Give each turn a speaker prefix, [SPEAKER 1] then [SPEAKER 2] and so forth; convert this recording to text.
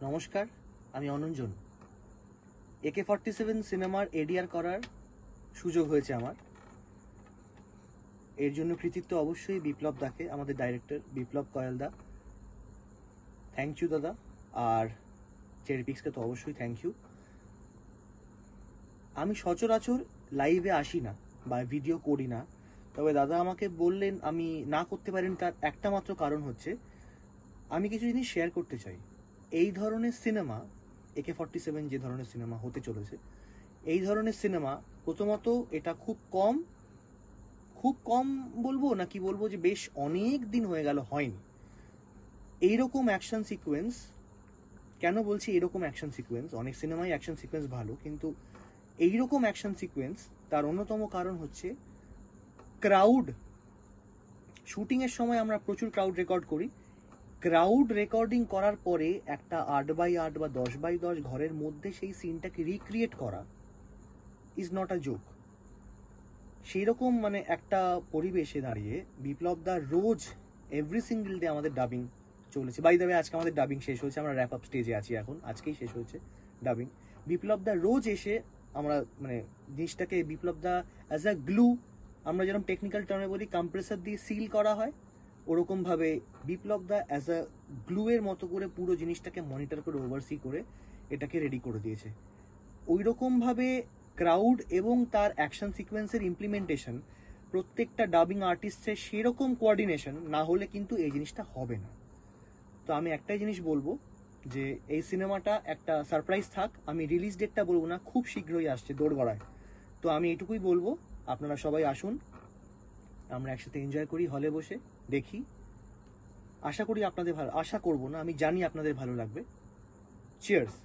[SPEAKER 1] নমস্কার, আমি অনঞ্জন। AK-47 সিনেমার এডিআর করার সুযোগ হয়েছে আমার। এর জন্য কৃতিত্ব অবশ্যই বিপ্লব দাকে, আমাদের ডাইরেক্টর বিপ্লব কয়ালদা। থ্যাংক ইউ দাদা। আর চেরিপিক্সকে তো অবশ্যই থ্যাংক ইউ। আমি সচরাচর লাইভে আসি না বা ভিডিও করি না, তবে দাদা আমাকে বললেন আমি না করতে পারেন, তার একটা মাত্র কারণ হচ্ছে আমি কিছু জিনিস শেয়ার করতে চাই। এই ধরনের সিনেমা, AK-47 যে ধরনের সিনেমা হতে চলেছে, এই ধরনের সিনেমা প্রথমত এটা খুব কম বলবো না কি বলবো, যে বেশ অনেক দিন হয়ে গেল হয়নি এইরকম অ্যাকশন সিকোয়েন্স। কেন বলছি এরকম অ্যাকশন সিকোয়েন্স? অনেক সিনেমায় অ্যাকশন সিকোয়েন্স ভালো, কিন্তু এইরকম অ্যাকশন সিকোয়েন্স তার অন্যতম কারণ হচ্ছে ক্রাউড। শুটিংয়ের সময় আমরা প্রচুর ক্রাউড রেকর্ড করি। ক্রাউড রেকর্ডিং করার পরে একটা 8x8 বা 10x10 ঘরের মধ্যে সেই সিনটাকে রিক্রিয়েট করা ইজ নট আ জোক। সেই রকম একটা পরিবেশে দাঁড়িয়ে বিপ্লব দা রোজ এভরি সিঙ্গল ডে আমাদের ডাবিং চলেছে। বাই দ্য ওয়ে, আজকে আমাদের ডাবিং শেষ হয়েছে, আমরা র্যাপ আপ স্টেজে আছি এখন, আজকেই শেষ হয়েছে ডাবিং। বিপ্লব দা রোজ এসে আমরা জিনিসটাকে বিপ্লব দা অ্যাজ আ গ্লু, আমরা যেরকম টেকনিক্যাল টার্মে বলি কম্প্রেসার দিয়ে সিল করা হয়, ওরকম ভাবে বিপ্লব দা অ্যাজ আ গ্লু এর মতো করে পুরো জিনিসটাকে মনিটর করে ওভারসি করে এটাকে রেডি করে দিয়েছে। ওই রকম ভাবে ক্রাউড এবং তার অ্যাকশন সিকোয়েন্সের ইমপ্লিমেন্টেশন, প্রত্যেকটা ডাবিং আর্টিস্টের সেরকম কোঅর্ডিনেশন না হলে কিন্তু এই জিনিসটা হবে না। তো আমি একটাই জিনিস বলবো যে এই সিনেমাটা একটা সারপ্রাইজ থাক। আমি রিলিজ ডেটটা বলবো না, খুব শীঘ্রই আসছে দোরগড়ায়। তো আমি এটুকুই বলবো, আপনারা সবাই আসুন, আমরা একসাথে এনজয় করি, হলে বসে দেখি। আশা করি আপনাদের ভালো, আশা করবো না, আমি জানি আপনাদের ভালো লাগবে। চিয়ার্স।